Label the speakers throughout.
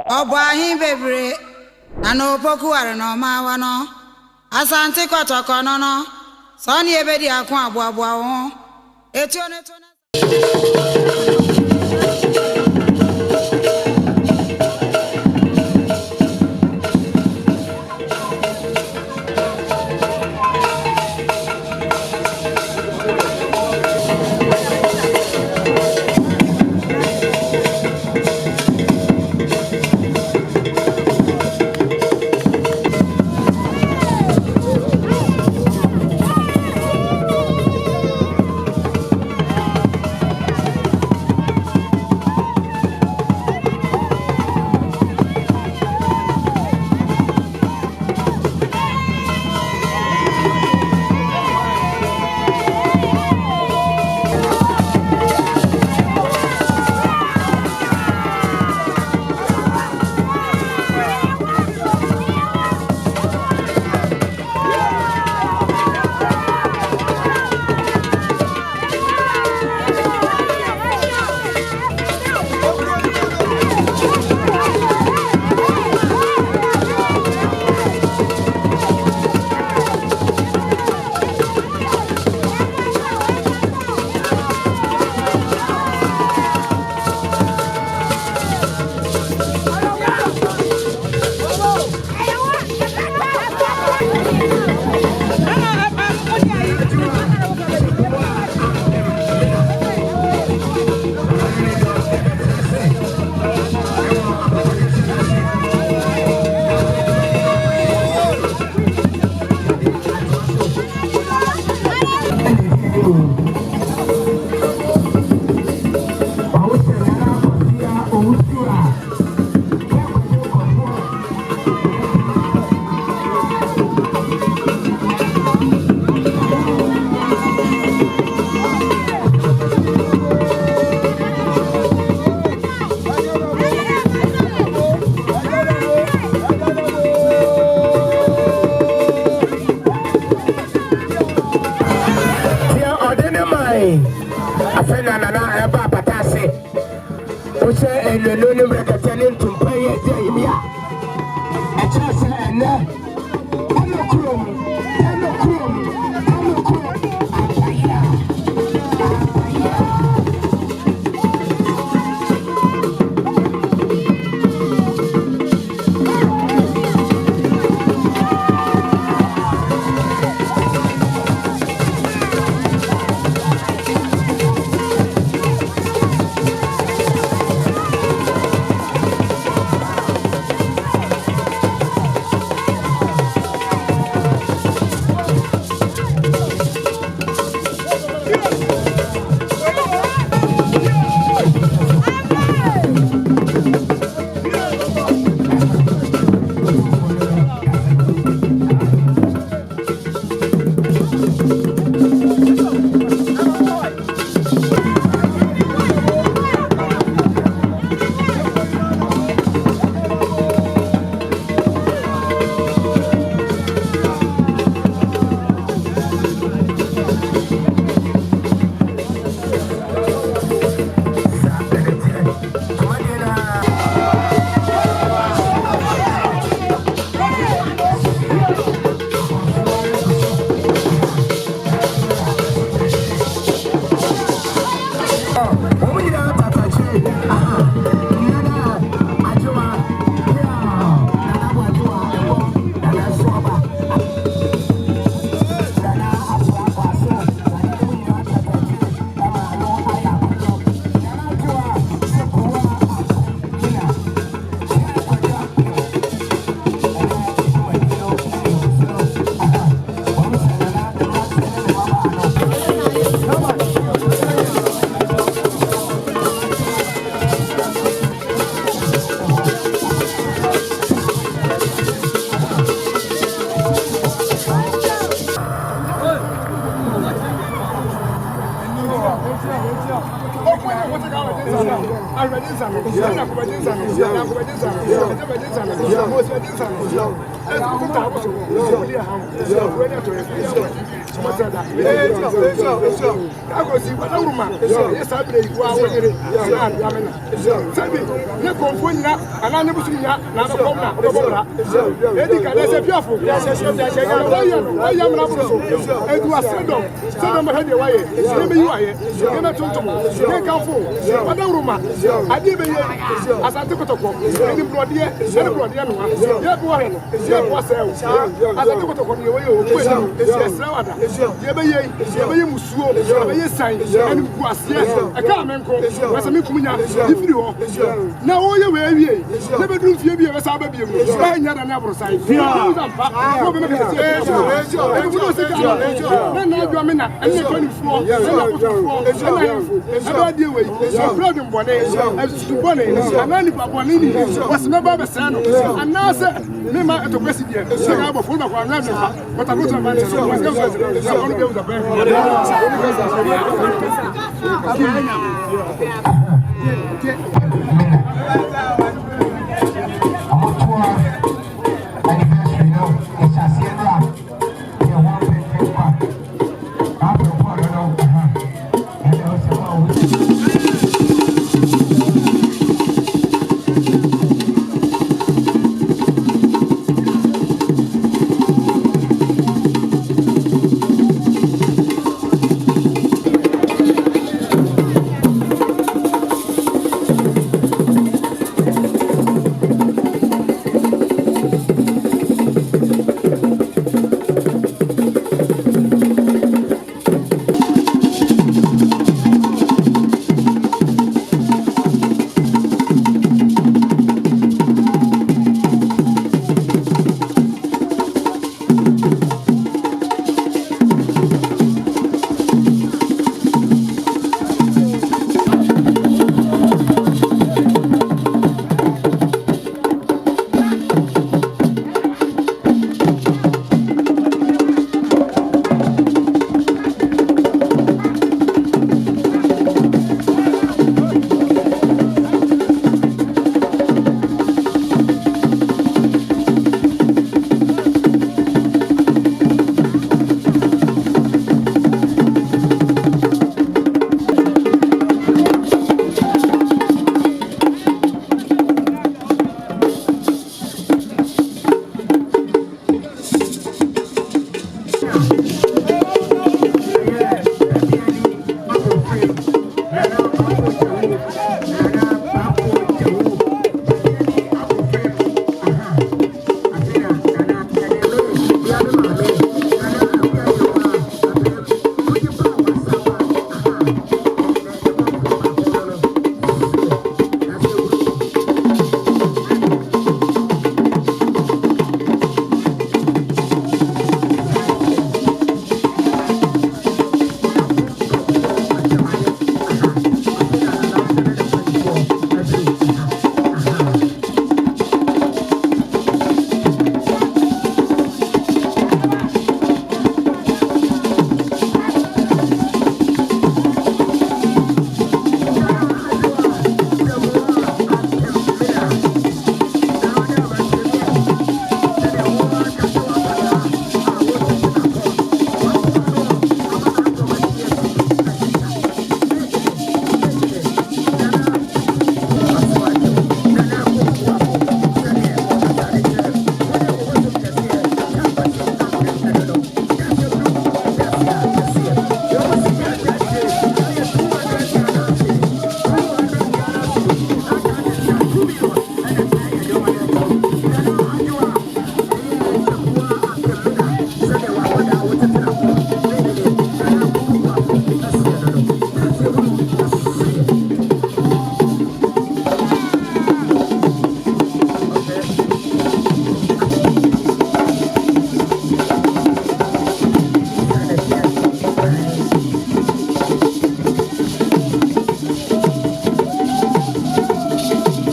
Speaker 1: Obahi bebre ano poku are no ma wa no asante kotoko no no so ni ebedi akon aboabo ho etu ne to na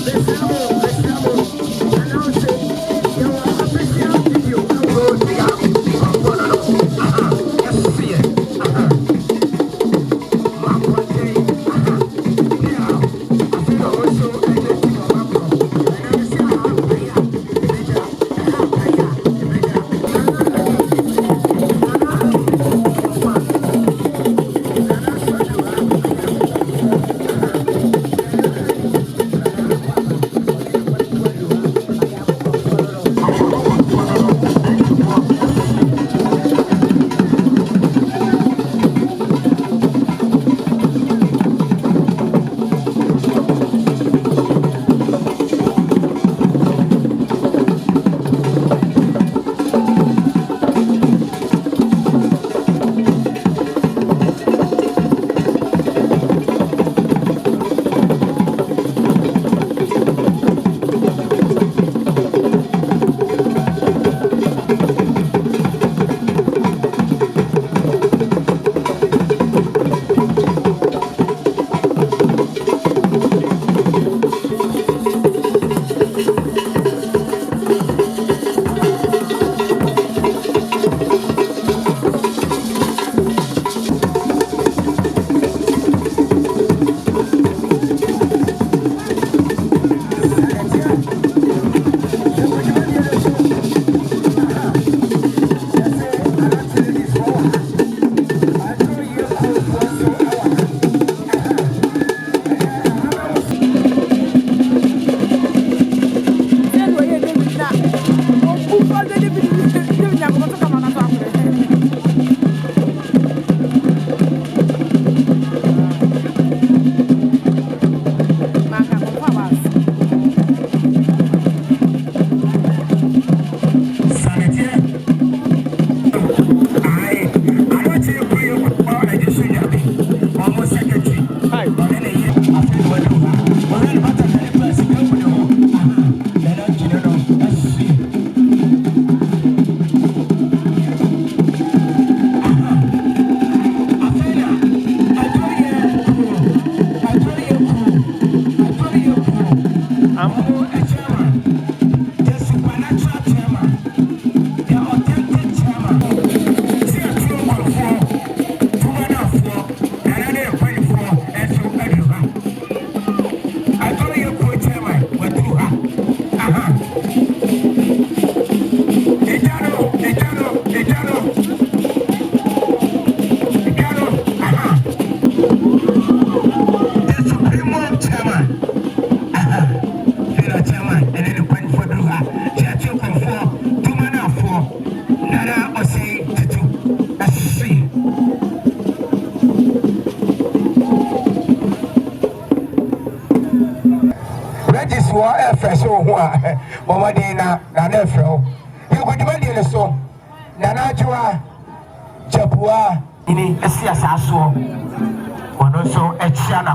Speaker 2: Let's go.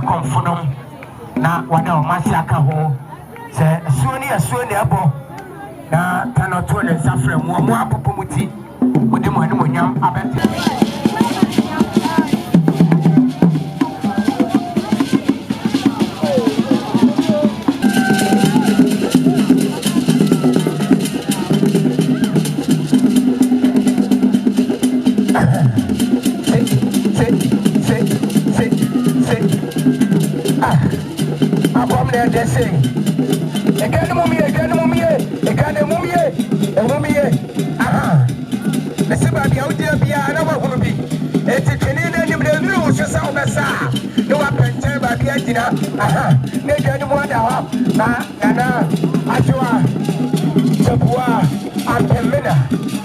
Speaker 2: Komfour na wada o masi aka ho se suo ne abo na tanoto ne safre mu apopumuti mudi mo anim onyam abete Mina,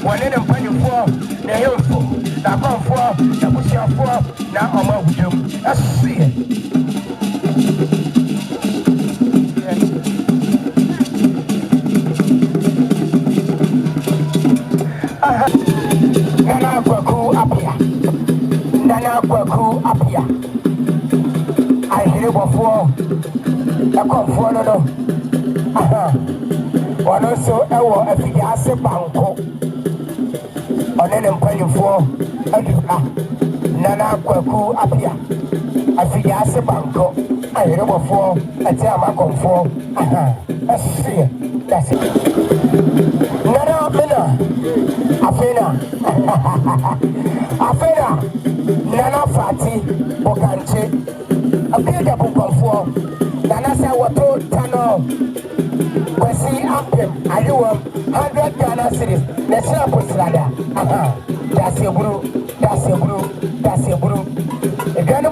Speaker 2: one in a penny for the Hilful, the Komfour, the Bushia now I'm out with him. Let's see it. Nana Kwaku up here. Nana Kwaku up here. I hear before the Komfour. One also a Ankaase banko. On an employee for Nana Kwaku up here. Ankaase banko. I hear before a Tama Komfour. Let's see it. That's it. Nana Mina. Afena Nana Fati Bokanche Appeared upon Komfour Nana Sawato Tano Kwesi Ampem Ayuam 100 Ghana cities National Poslada That's your brew, that's your brew, that's your brew. The Ghana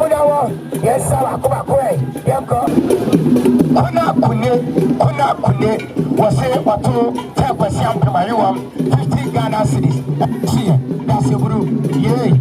Speaker 2: yes, Sawa Kumakwe Yanko Ona Kune was a Watu 10% Ampem Ayuam 50 Ghana cities. See, that's your group. Yay.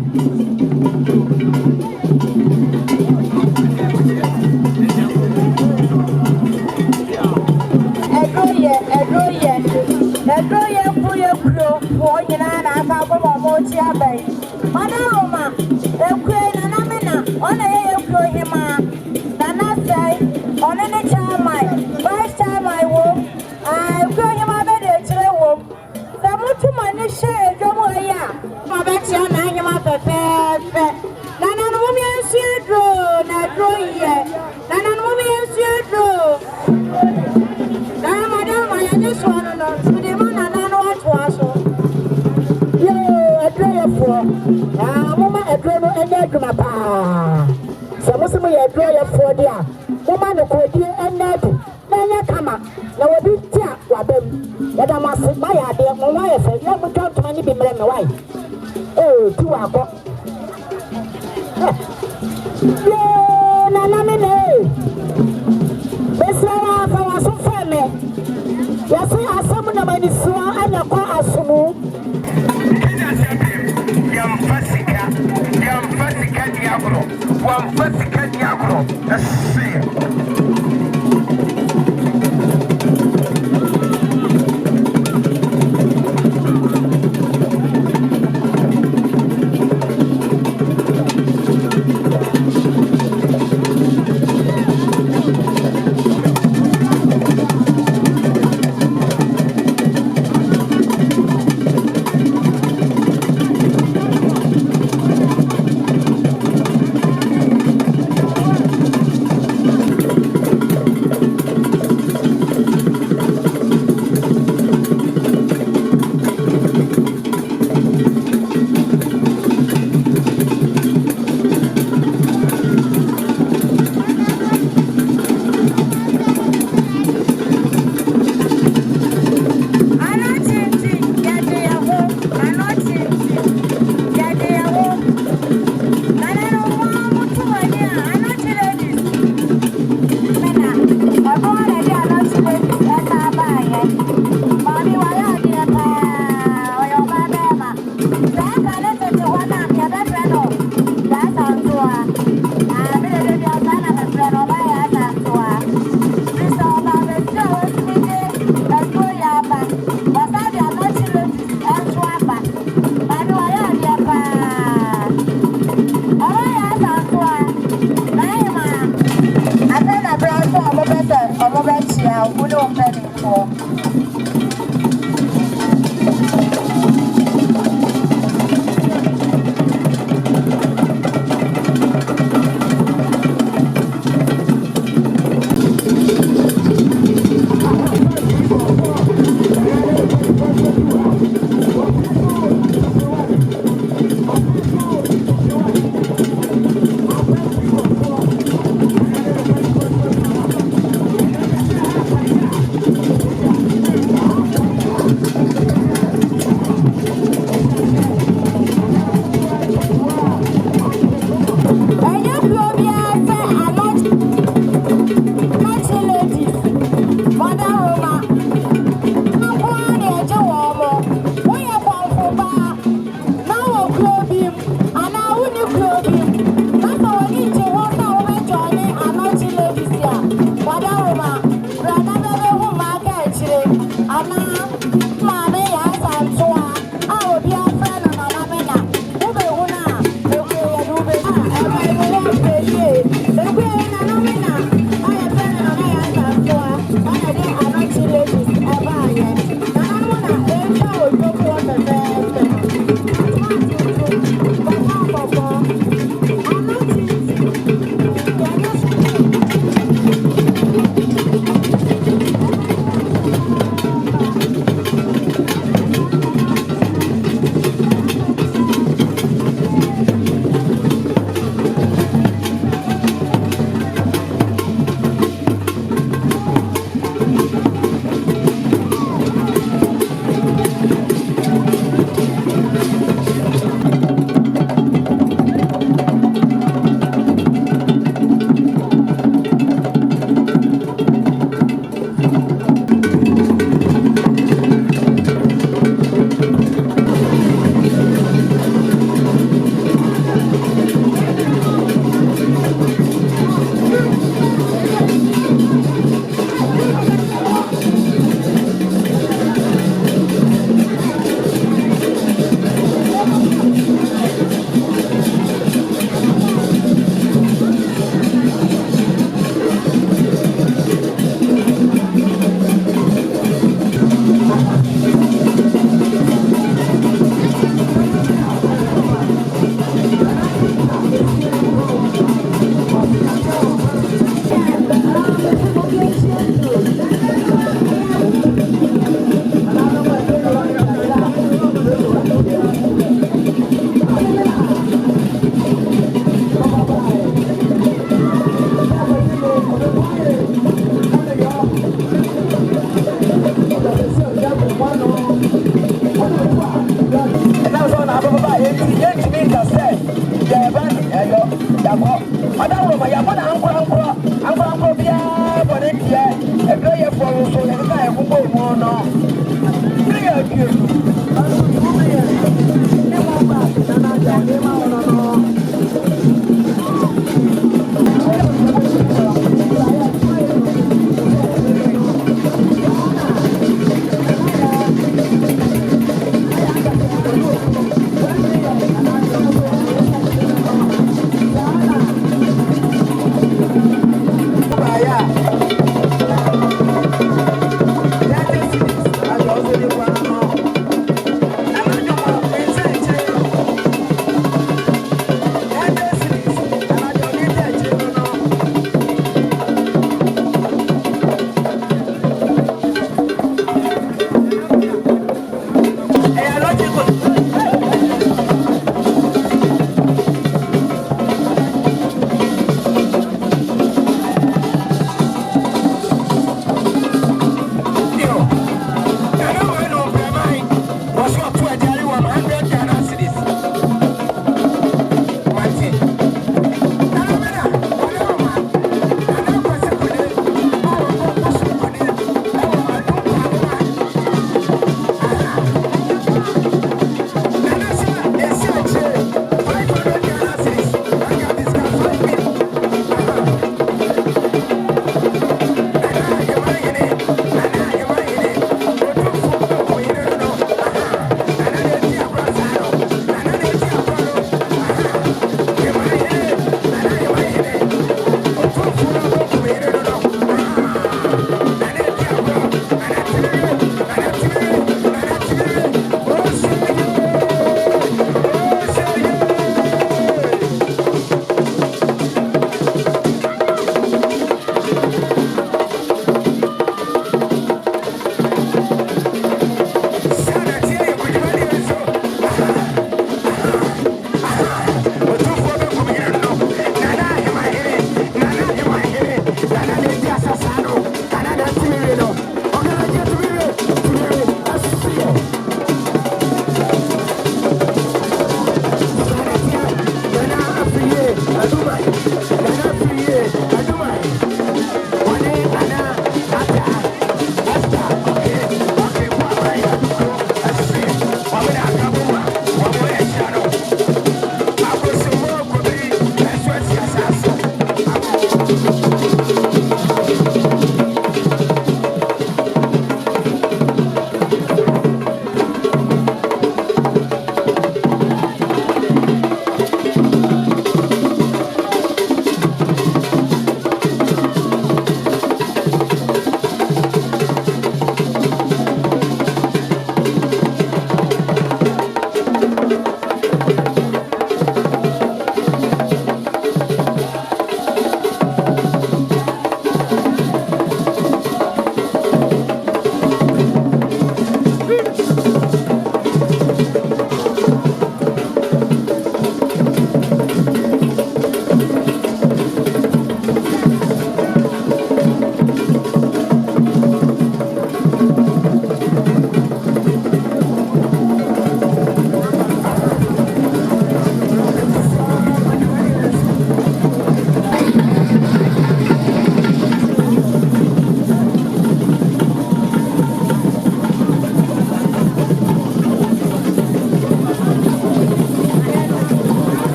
Speaker 2: who don't beg for.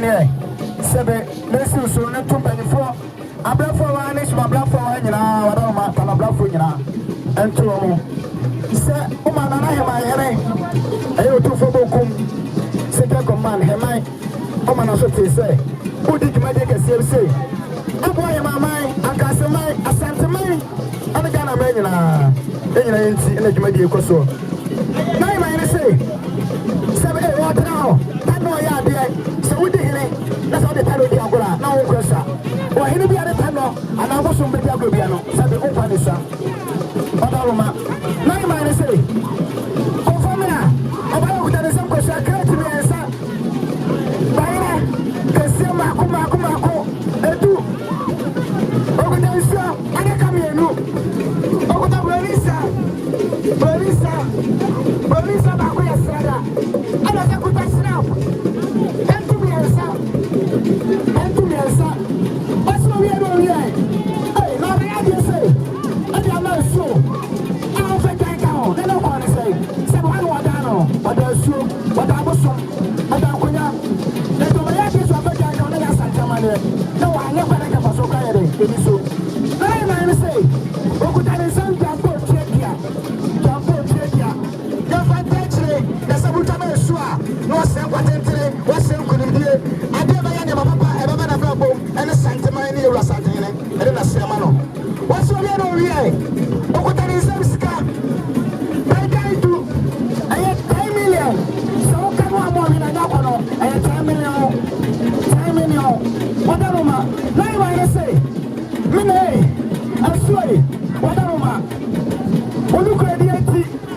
Speaker 2: here. Sebe, let's use so not too many for. A black for one is my black for one, I don't want to black for you. And two, sir, woman, I have my head. I owe two for Bokum. Second command, Hemanhene. Woman also say, who did you make a say? I'm going my mind, Ankaase, Asante, I'm a Ghana man. In the Media Coso. Now, I say, 7 water now. I know you are there. So, we did it. That's all the time we are now. Crosser. Or he'll be at the panel, and I was some big Agobiano. Said the open is up. Now, I say, oh, Famina, about that is some question. Come to me and say, Baina, Cassia, Kumako, and do. Oh, there is some, I come here. Oh, the Polisa, Bakuya Sada. I don't know what now. And to me, sir. What's my real here? Hey, now the idea say, I am not sure. I don't think I can. They don't want to say. Someone was down, but there's true. But I was so. I don't know. They don't like this one, but I don't know Santa Maria. No, I never like a so kind of thing. So, I might say, Okutan is some jump check here. That's a Butama Sua, no San Quatente, what's in Kundi, I never had my papa, ever been a bravo, and a Santa Maria or something, and then a Samano. What's your little real? What is this car? I can't do. I had 10 million. So come on, morning, I don't I had 10 million. 10 million. What a woman. Now I say, Mina, I'm sorry. What a woman. When you create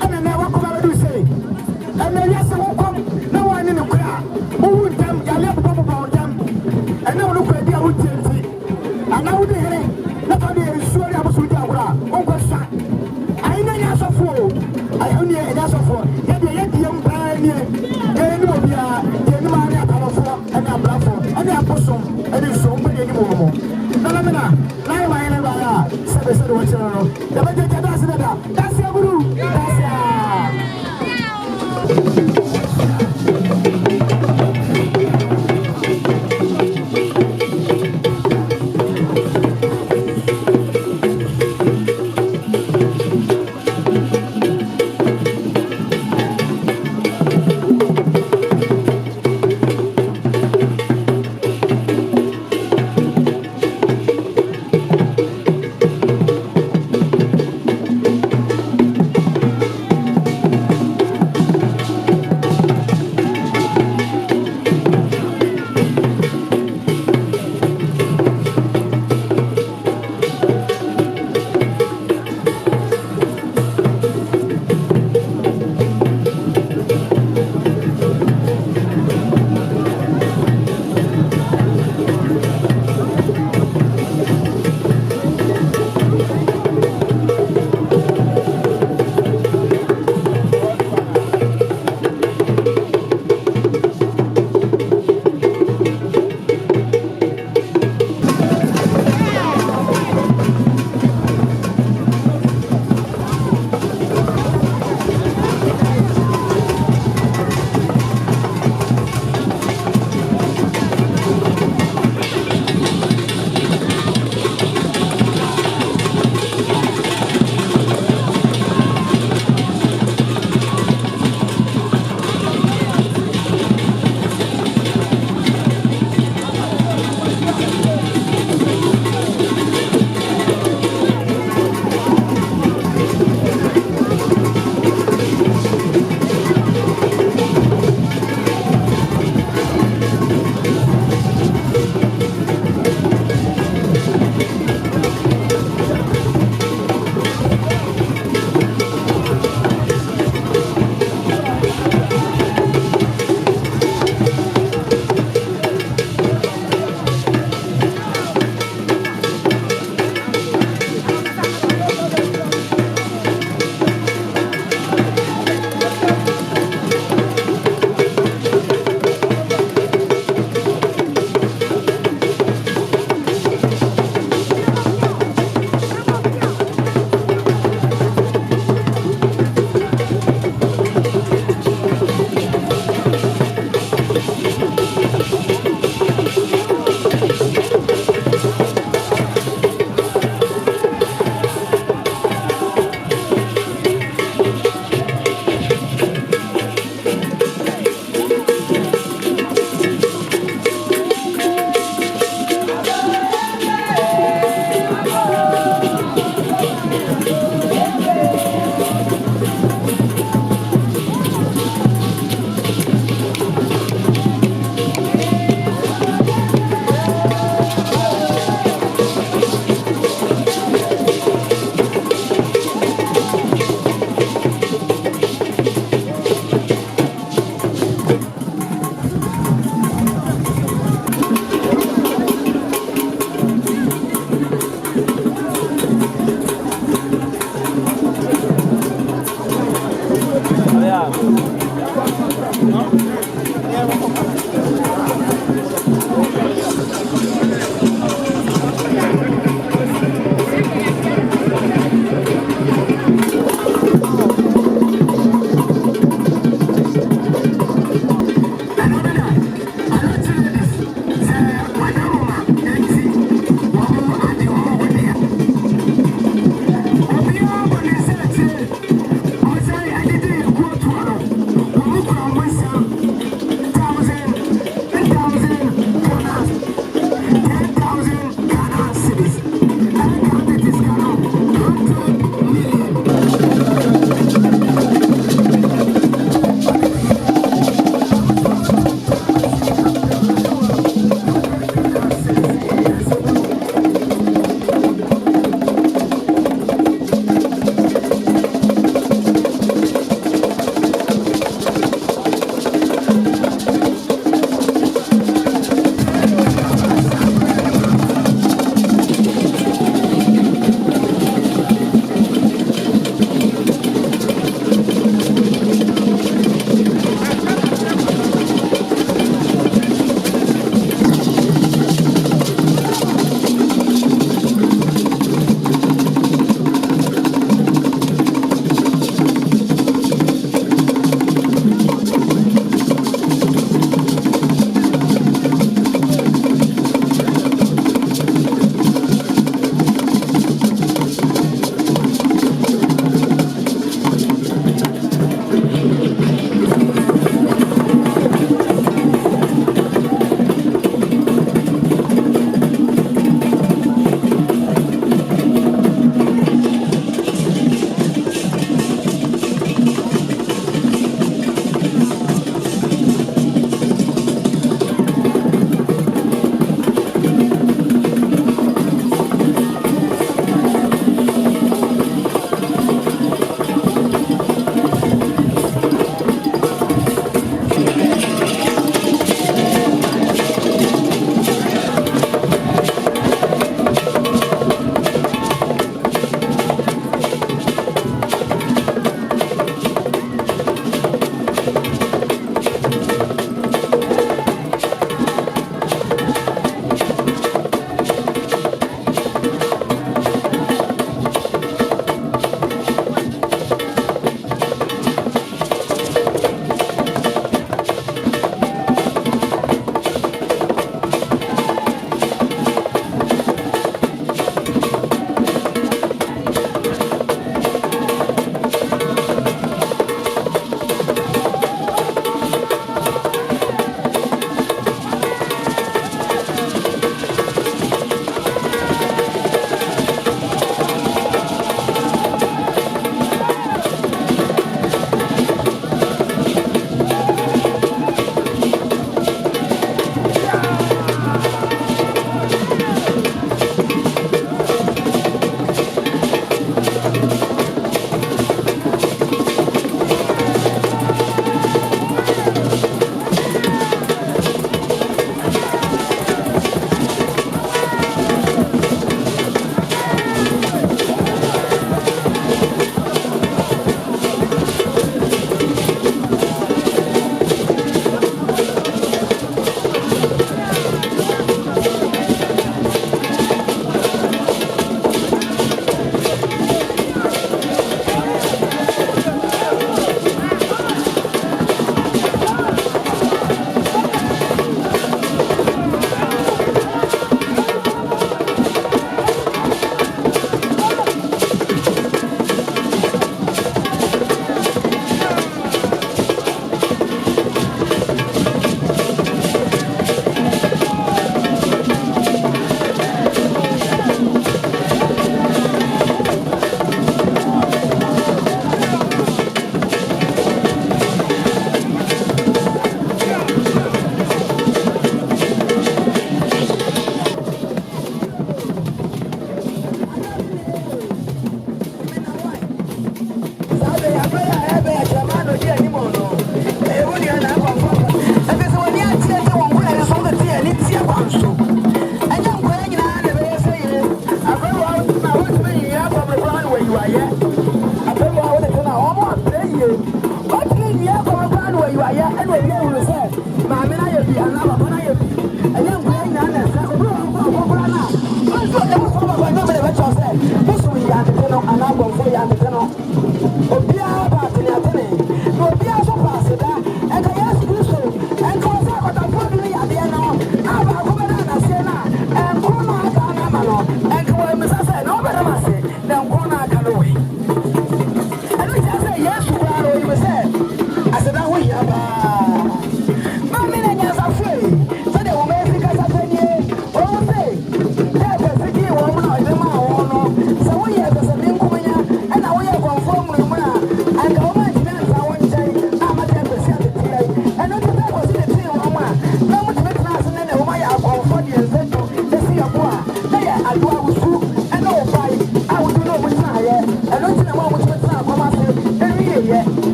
Speaker 2: and then I walk over to say. And then yes, I won't come. No one in the crowd. Who would them? I left about them. And now look at the old TNT. And now the hearing. Not only is sure I was with Yawra. Uncle Son. I know you're so full. I only a gas of four. Yet the young pioneer. Then will be a man at Komfour and a Blackford. And a possum. And it's so many anymore. No, now I never 7 what's your own. The budget that's your guru. That's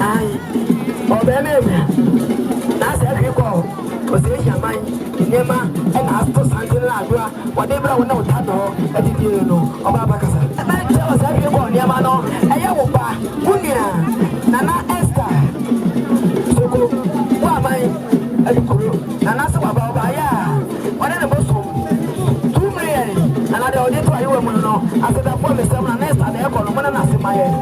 Speaker 2: Aye. Oh, baby. That's every call. Was it your mind? Nema, and asked for something like whatever I know, Tado, and you know, about Bacasa. I tell us every one, Yamano, and Yawopa, Munia, Nana Esther. So go, why am I? Nana Sababaya, what are the most 2 million, and I don't know why you were no. After that, for the 7 and Esther, the airport, one and I see my head.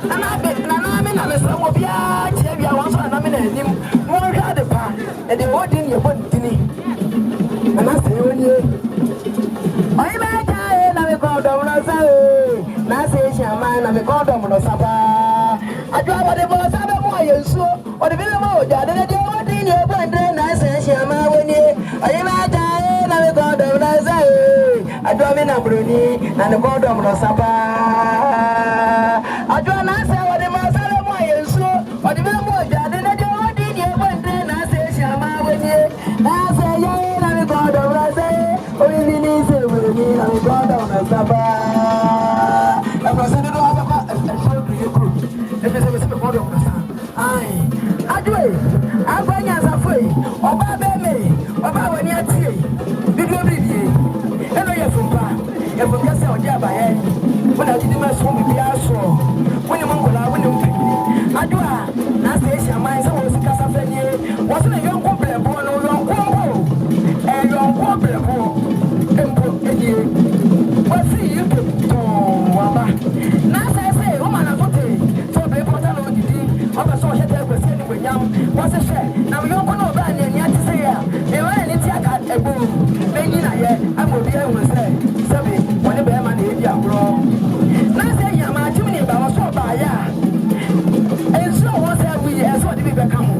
Speaker 2: And I bet Nana, I'm a son of Yavia, once I'm in him, more had the park, and the word in your body. And I say, when you I'm a child, I'm a condom, I say, Shaman, I'm a condom, I drive what the boss of the boy, so what the village, I didn't do what in your point, and I say, Shaman, when you I'm a child, I'm a condom, I say, I drive in a bruni and a condom, I drive not say what the boss of the boy, so what the village, I didn't do what in your point, and I say, Shaman, when you I say, God of Raza, or in the knees, I'm God of Raza. I was in the door of a group. It is a God of Raza. Aye, I do it. I'm going as a free. Or by me, or by when you're tea. Did you read me? And I have from Bar. If we can sell Jabba, when I did my swim, be our show. When you want to win, I do. Now, station, my son was a Casafania. Wasn't a young couple born on your and your problem, what see you to Mama? Now I say, woman, I'm okay. So they put on the D, or the social was sending with young. What's a share? Now you don't know that, and yet to say, they were any attack at a boom. Then you know, I will be able to say, Sabi, whatever money you are wrong. Now say, I'm a chimney about so by ya. And so what's that we as what we become?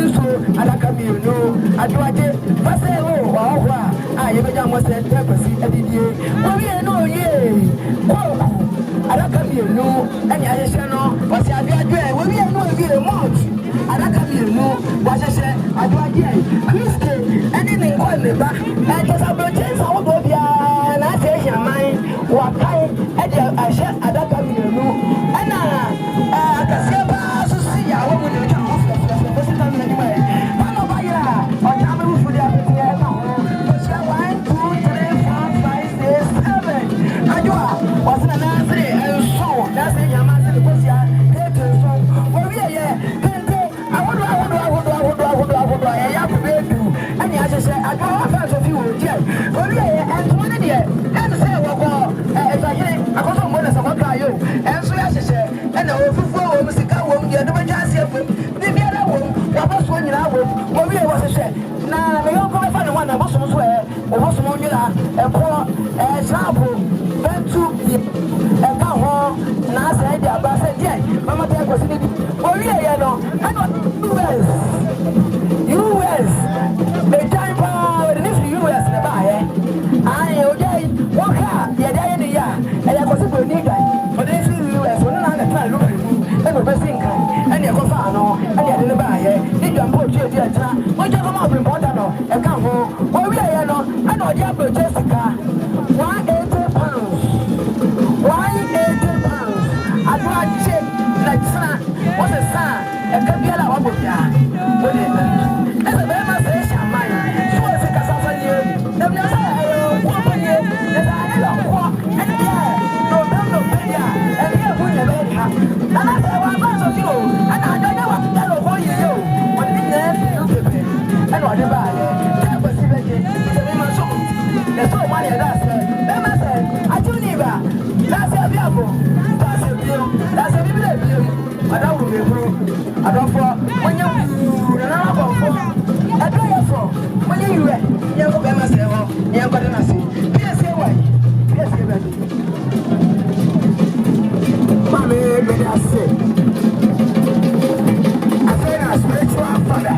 Speaker 2: So I can be, you know, I do I did. But say, oh, wow, I ever done was that purpose every day. Well, we know, yea. Oh, I can be, you know, and I say, no, but I do again. Well, we know, we are much. I can be, you know, what I said, I do again. Christian, anything call me back. And just a chance, I will go there. And I say, your mind, what kind, and I said, I can be, you know, and I can see about to see, I will do it. Wasn't an answer, and so that's it. Your man said, because you are there to so. Well, yeah, I would, I have to be you. And I just said, I go off as a few, yeah. Well, yeah, and one of the and say, well, as I hear, I got some money, some of you. And so, as I said, and I will follow Mr. Cowan, the other just here with the other one, what was when you are with, well, we was a said. Now, we all go find one, I was somewhere, or was one you are, and poor, and sample. And come home, and I said, yeah, but I said, yeah, Mama, take was in it. Well, yeah, no, I know US, the time power, and if US in the buy, I okay, walk out, yeah, in the year, and I was a good nigga, but this is US, when I'm trying to look at you, and the best thing, and you go far, no, and you didn't buy it, did you put your dear time, what you come up in Portano, and come home, well, yeah, no, I know you have Jessica, 180 pounds. Why 80 pounds? I do not check like son. What's a son? A capital of Abuja. That's a very much mine. So I think I saw you. The woman here, there's a little walk, and yeah, no, and here put your bed. And I said, well, I'm of you. And I don't know what to tell you. What did you and what about it? That was even there's so many of us. I do need that. That's a beautiful. That's a beautiful. That's a beautiful. I don't will be through. I don't for when you and I go for. I do you for when you were. You go by myself. You got to see. Yes, you were. Yes, you were. Mommy, I say. I say a spiritual father.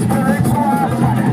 Speaker 2: Spiritual father.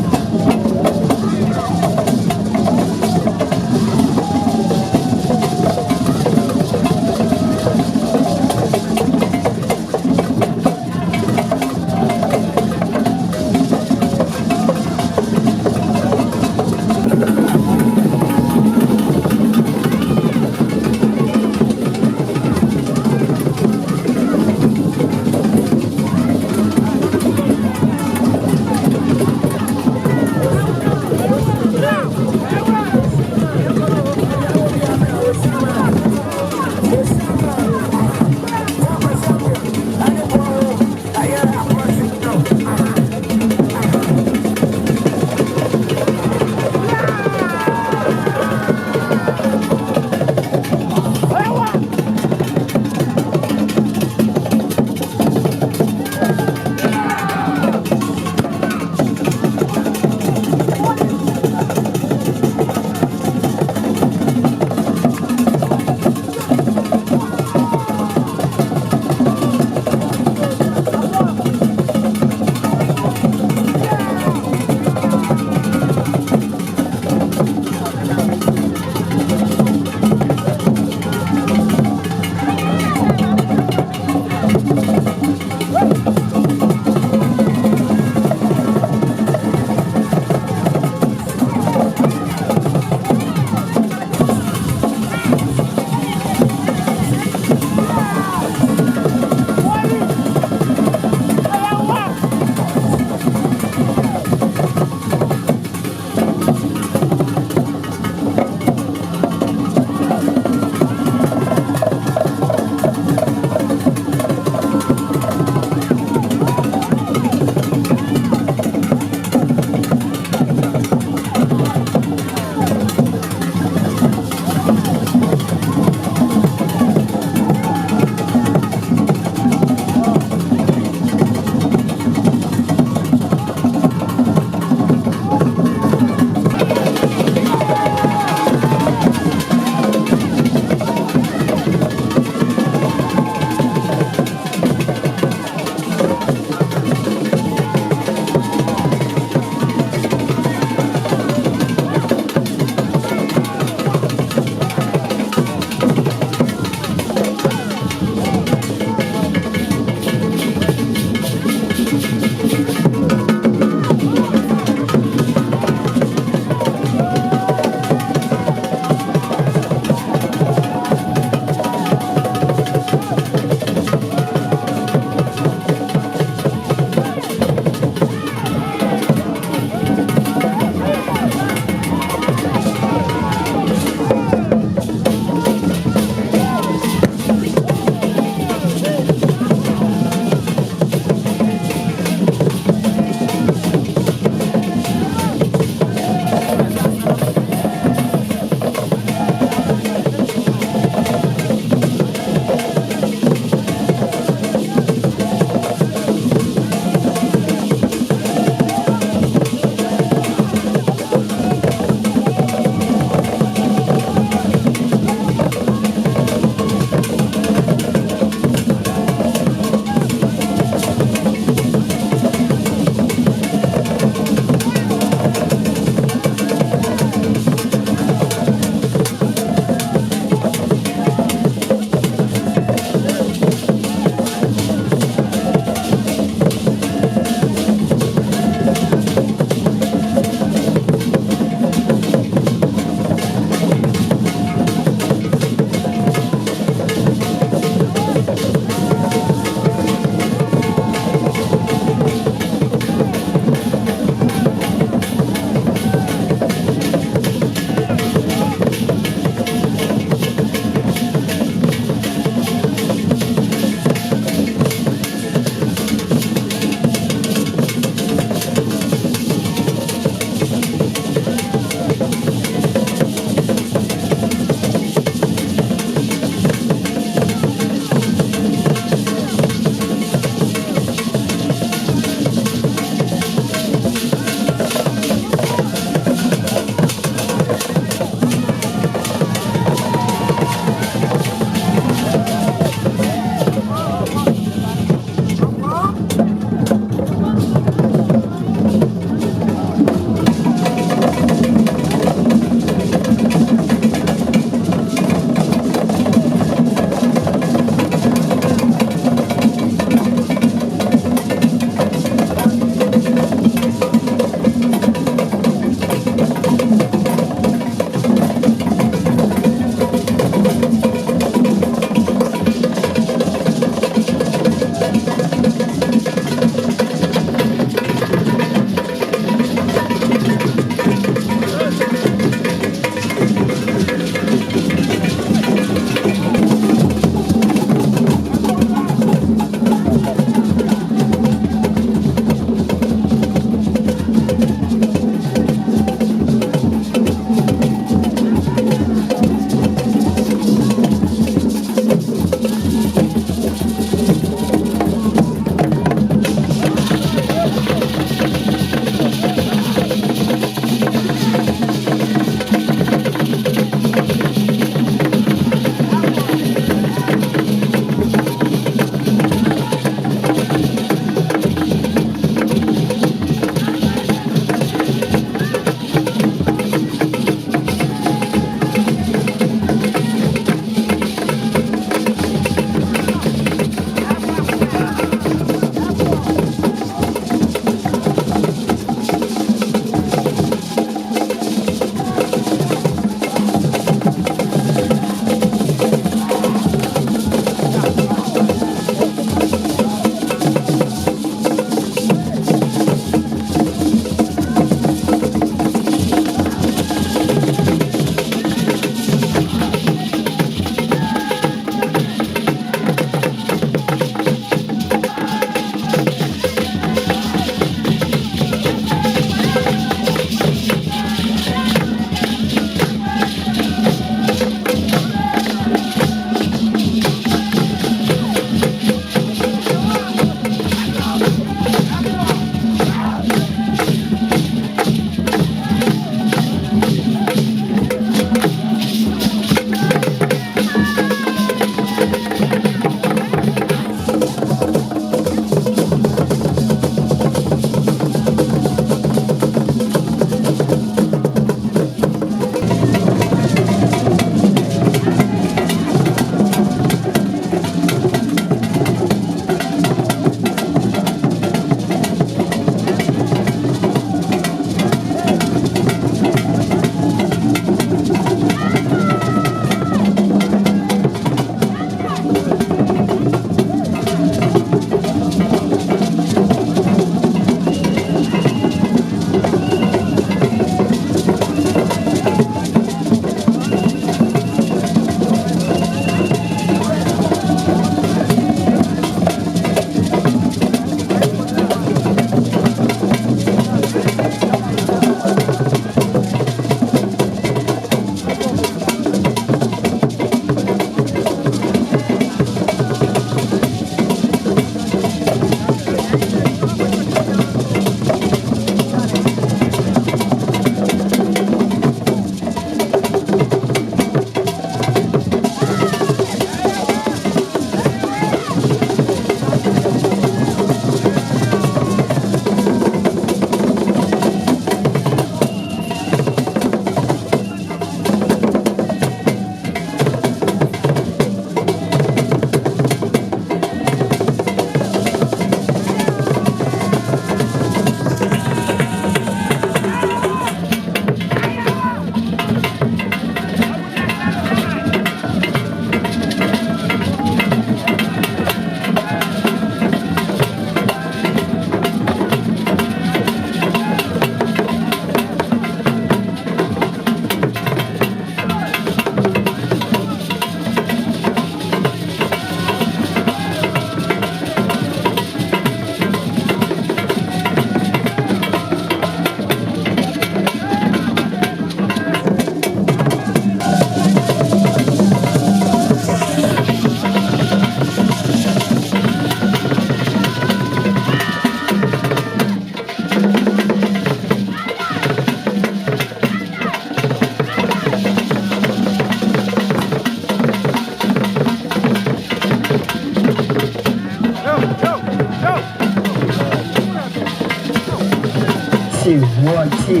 Speaker 2: two, 1 2,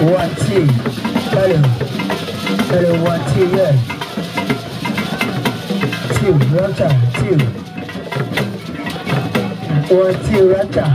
Speaker 2: 1 2. Hello, 1 2, yeah. 2, Racha, 2. 1 2, Racha.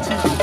Speaker 3: I'm